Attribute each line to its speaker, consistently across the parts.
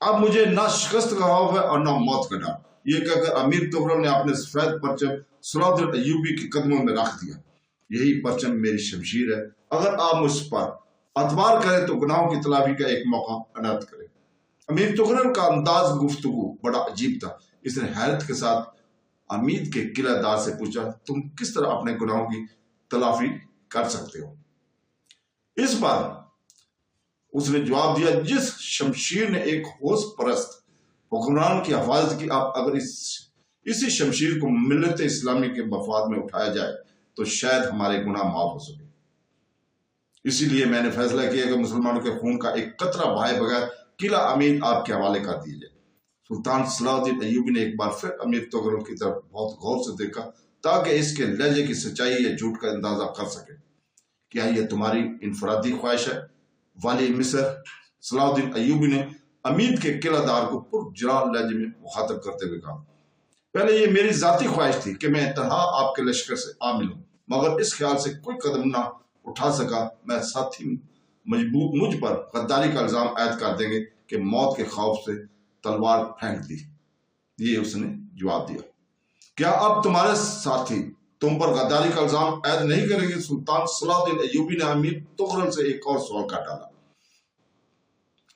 Speaker 1: اب مجھے نہ شکست کا خوف ہے اور نہ موت کا ڈر۔ یہ کہہ کر امیر تغرل نے اپنے سفید پرچم صلاح الدین ایوبی کے قدموں میں رکھ دیا۔ یہی پرچم میری شمشیر ہے، اگر آپ مجھ پر اعتبار کریں تو گناہوں کی تلافی کا ایک موقع عنایت کریں۔ امیر تغرل کا انداز گفتگو بڑا عجیب تھا۔ اس نے حیرت کے ساتھ امید کے قلعہ دار سے پوچھا، تم کس طرح اپنے گناہوں کی تلافی کر سکتے ہو؟ اس بار اس نے جواب دیا، جس شمشیر نے ایک ہوش پرست حکمران کی حفاظت کی، آپ اگر اسی شمشیر کو ملت اسلامی کے مفاد میں اٹھایا جائے تو شاید ہمارے گناہ معاف ہو سکے۔ اسی لیے میں نے فیصلہ کیا کہ مسلمانوں کے خون کا ایک قطرہ بہائے بغیر قلعہ امین آپ کے حوالے کر دیا جائے۔ سلطان صلاح الدین ایوبی نے ایک بار پھر امیر تغرل کی طرف بہت غور سے دیکھا تاکہ اس کے لہجے کی سچائی یا جھوٹ کا اندازہ کر سکے۔ کیا یہ تمہاری انفرادی خواہش ہے؟ والی مصر صلاح الدین ایوبی نے امید کے قلعہ دار کو پرجلال لہجے میں مخاطب کرتے ہوئے کہا، پہلے یہ میری ذاتی خواہش تھی کہ میں تنہا آپ کے لشکر سے آ ملوں، مگر اس خیال سے کوئی قدم نہ اٹھا سکا۔ میں ساتھی مجھ پر غداری کا الزام عائد کر دیں گے کہ موت کے خوف سے تلوار پھینک دی۔ یہ اس نے جواب دیا، کیا اب تمہارے ساتھی تم پر غداری کا الزام عائد نہیں کریں گے؟ سلطان صلاح الدین ایوبی نے امیر تغرل سے ایک اور سوال کر ڈالا،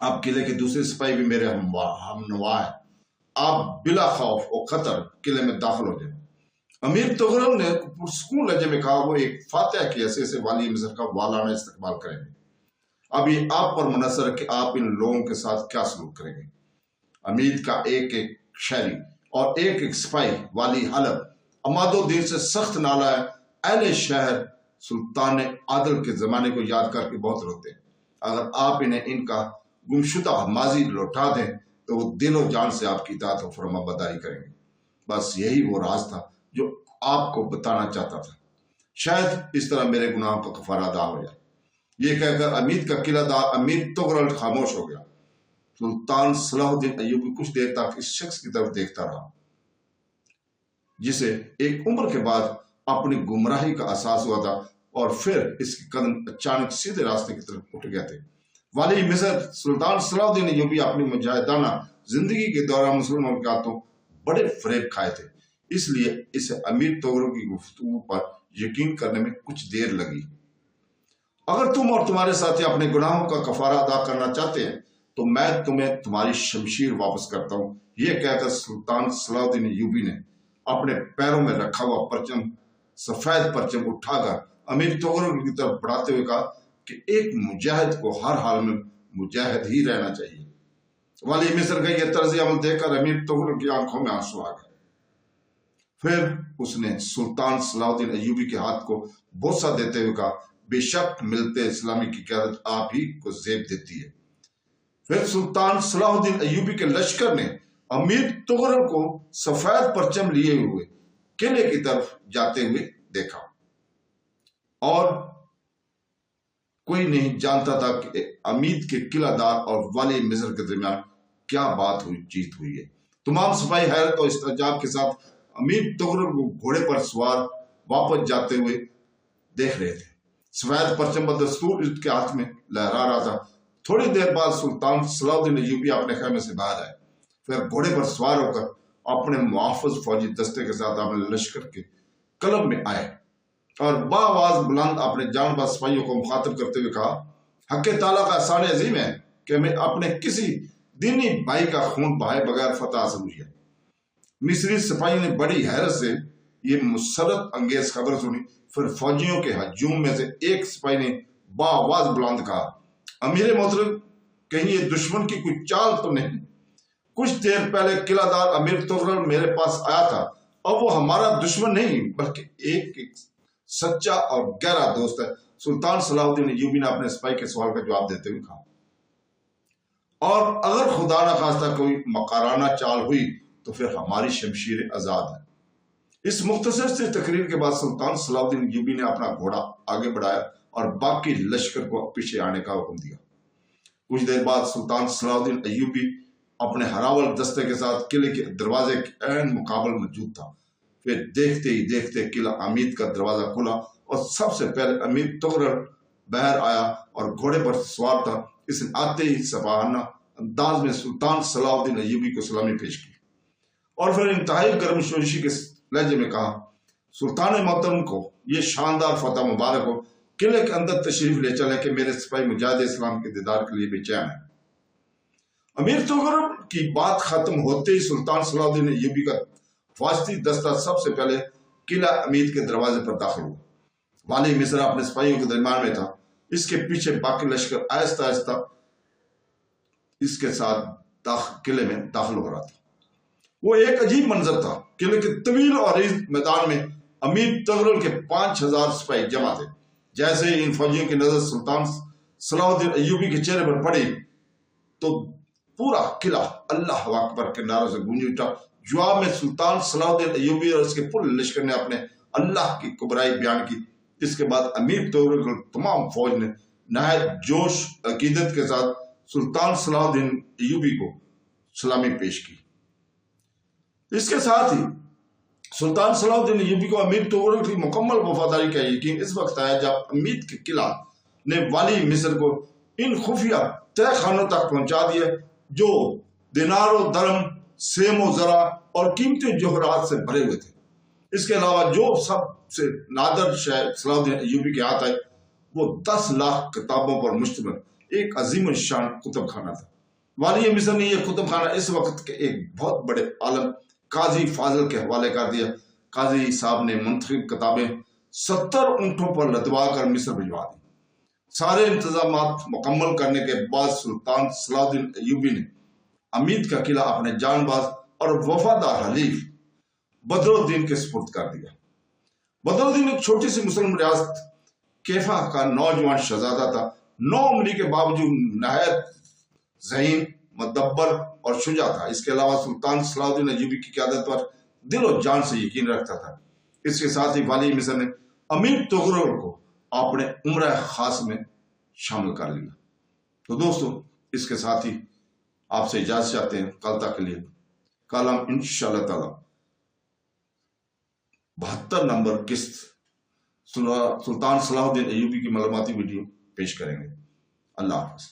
Speaker 1: اب قلعے کے دوسرے سپاہی بھی میرے ہم نوا ہیں، آپ بلا خوف اور خطر قلعے میں داخل ہو جائیں۔ امیر تغرل نے پرسکون لہجے میں کہا، وہ ایک فاتح کی حیثیت سے والی مصر کا والانہ استقبال کریں گے۔ اب یہ آپ پر منحصر ہے کہ آپ ان لوگوں کے ساتھ کیا سلوک کریں گے۔ امید کا ایک ایک شہری اور ایک ایک سپاہی والی حلب عماد الدین سے سخت نالا ہے۔ اہل شہر سلطان عادل کے زمانے کو یاد کر کے بہت روتے ہیں۔ اگر آپ انہیں ان کا گمشدہ ماضی لوٹا دیں تو وہ دل و جان سے آپ کی اطاعت و فرما برداری کریں گے۔ بس یہی وہ راز تھا جو آپ کو بتانا چاہتا تھا، شاید اس طرح میرے گناہوں کا کفارہ ادا ہو جائے۔ یہ کہہ کر امید کا قلعہ دار امیر تغرل خاموش ہو گیا۔ سلطان صلاح الدین ایوبی کچھ دیر تک اس شخص کی طرف دیکھتا رہا جسے ایک عمر کے بعد اپنی گمراہی کا احساس ہوا تھا، اور پھر اس کے قدم اچانک سیدھے راستے کی طرف اٹھ گئے تھے۔ والی مصر سلطان صلاح الدین ایوبی اپنی مجاہدانہ زندگی کے دوران مسلمانوں کے ہاتھوں بڑے فریب کھائے تھے، اس لیے اسے امیر تغرل کی گفتگو پر یقین کرنے میں کچھ دیر لگی۔ اگر تم اور تمہارے ساتھی اپنے گناہوں کا کفارہ ادا کرنا چاہتے ہیں تو میں تمہیں تمہاری شمشیر واپس کرتا ہوں۔ یہ کہہ کر سلطان صلاح الدین ایوبی نے اپنے پیروں میں رکھا ہوا پرچم، سفید پرچم اٹھا کر امیر تغرل کی طرف بڑھاتے ہوئے کہا کہ ایک مجاہد کو ہر حال میں مجاہد ہی رہنا چاہیے۔ والی مصر کا یہ طرز عمل دیکھ کر امیر تغرل کی آنکھوں میں آنسو آ گئے۔ پھر اس نے سلطان صلاح الدین ایوبی کے ہاتھ کو بوسہ دیتے ہوئے کہا، بے شک ملت اسلامی کی قیادت آپ ہی کو زیب دیتی ہے۔ پھر سلطان صلاح الدین ایوبی کے لشکر نے امیر تغرل کو سفید پرچم لیے ہوئے قلعے کی طرف جاتے ہوئے دیکھا، اور کوئی نہیں جانتا تھا کہ امید کے قلعہ دار اور والی مصر کے درمیان کیا بات ہوئی چیت ہوئی ہے۔ تمام سپاہی حیرت اور استعجاب کے ساتھ امیر تغرل کو گھوڑے پر سوار واپس جاتے ہوئے دیکھ رہے تھے۔ سفید پرچم بدستور اس کے ہاتھ میں لہرا رہا تھا۔ تھوڑی دیر بعد سلطان صلاح الدین ایوبی اپنے خیمے سے باہر آئے، پھر گھوڑے پر سوار ہو کر اپنے محافظ فوجی دستے کے ساتھ اپنے لشکر کے قلب میں آئے اور بآواز بلند اپنے جان باز سپاہیوں کو مخاطب کرتے ہوئے کہا، حق تعالیٰ کا احسان عظیم ہے کہ ہمیں اپنے کسی دینی بھائی کا خون بہائے بغیر فتح حاصل ہوئی ہے۔ مصری سپاہیوں نے بڑی حیرت سے یہ مسرت انگیز خبر سنی۔ پھر فوجیوں کے ہجوم میں سے ایک سپاہی نے بآواز بلند کہا، امیر محترم، کہیں یہ دشمن کی کوئی چال تو نہیں؟ کچھ دیر پہلے قلعہ دار امیر تغرل میرے پاس آیا تھا، اور وہ ہمارا دشمن نہیں بلکہ ایک سچا اور گہرا دوست ہے۔ سلطان صلاح الدین ایوبی نے اپنے سپاہی کے سوال کا جواب دیتے ہوئے کہا، اور اگر خدا نہ خواستہ کوئی مکارانہ چال ہوئی تو پھر ہماری شمشیر آزاد ہے۔ اس مختصر سے تقریر کے بعد سلطان صلاح الدین ایوبی نے اپنا گھوڑا آگے بڑھایا اور باقی لشکر کو پیچھے آنے کا حکم دیا۔ کچھ دیر بعد سلطان صلاح الدین ایوبی اپنے ہراول دستے کے ساتھ قلعے کے دروازے کے عین مقابل موجود تھا۔ پھر دیکھتے ہی دیکھتے قلعہ امید کا دروازہ کھلا اور سب سے پہلے امیر تغرل باہر آیا اور گھوڑے پر سوار تھا۔ اس نے آتے ہی سپاہانہ انداز میں سلطان صلاح الدین ایوبی کو سلامی پیش کی اور پھر انتہائی گرم جوشی کے لہجے میں کہا، سلطان محترم کو یہ شاندار فتح مبارک ہو، قلعے کے اندر تشریف لے چلے کہ میرے سپاہی مجاہد اسلام کے دیدار کے لیے بے چین ہے۔ امیر تغرل کی بات ختم ہوتے ہی سلطان صلاح الدین ایوبی کا فوجی دستہ سب سے پہلے قلعہ امید کے دروازے پر داخل ہوا۔ والی مصر اپنے سپاہیوں کے درمیان میں تھا، اس کے پیچھے باقی لشکر آہستہ آہستہ اس کے ساتھ قلعے میں داخل ہو رہا تھا۔ وہ ایک عجیب منظر تھا۔ قلعے کے طویل اور عریض میدان میں امیر تغرل کے 5000 سپاہی جمع تھے۔ جیسے ہی ان فوجیوں کی نظر سلطان صلاح الدین ایوبی کے چہرے پر پڑی تو پورا قلعہ اللہ اکبر کے نعروں سے گونج اٹھا۔ جواب میں سلطان صلاح الدین ایوبی اور اس کے پورے لشکر نے اپنے اللہ کی کبرائی بیان کی۔ اس کے بعد امیر تغرل کی تمام فوج نے نہایت جوش عقیدت کے ساتھ سلطان صلاح الدین ایوبی کو سلامی پیش کی۔ اس کے ساتھ ہی سلطان صلاح الدین ایوبی کو امیر تغرل کی مکمل وفاداری کا یقین اس وقت آیا جب امید کے قلعہ نے والی مصر کو ان خفیہ تہہ خانوں تک پہنچا دیا جو دینار و درم، سیم و زرع اور قیمتی جوہرات سے بھرے ہوئے تھے۔ اس کے علاوہ جو سب سے نادر شے صلاح الدین ایوبی کے ہاتھ آئے وہ 10 لاکھ کتابوں پر مشتمل ایک عظیم الشان کتب خانہ تھا۔ والی مصر نے یہ کتب خانہ اس وقت کے ایک بہت بڑے عالم قاضی فاضل کے حوالے کر دیا۔ قاضی صاحب نے منتخب کتابیں 70 اونٹوں پر لدوا کر مصر بھجوا دی۔ سارے انتظامات مکمل کرنے کے بعد سلطان صلاح الدین ایوبی نے امید کا قلعہ اپنے جان باز اور وفادار حلیف بدر الدین کے سپرد کر دیا۔ بدر الدین ایک چھوٹی سی مسلم ریاست کیفا کا نوجوان شہزادہ تھا۔ 9 عمری کے باوجود نہایت ذہین، مدبر اور شجاع تھا۔ اس کے علاوہ سلطان صلاح الدین ایوبی کی قیادت پر دل و جان سے یقین رکھتا تھا۔ اس کے ساتھ ہی والی مصر نے امیر تغرل کو اپنے عمرہ خاص میں شامل کر لیا۔ تو دوستو، اس کے ساتھ ہی آپ سے اجازت چاہتے ہیں کل تک کے لیے۔ کل ہم انشاءاللہ تعالی 72 نمبر قسط سلطان صلاح الدین ایوبی کی معلوماتی ویڈیو پیش کریں گے۔ اللہ حافظ۔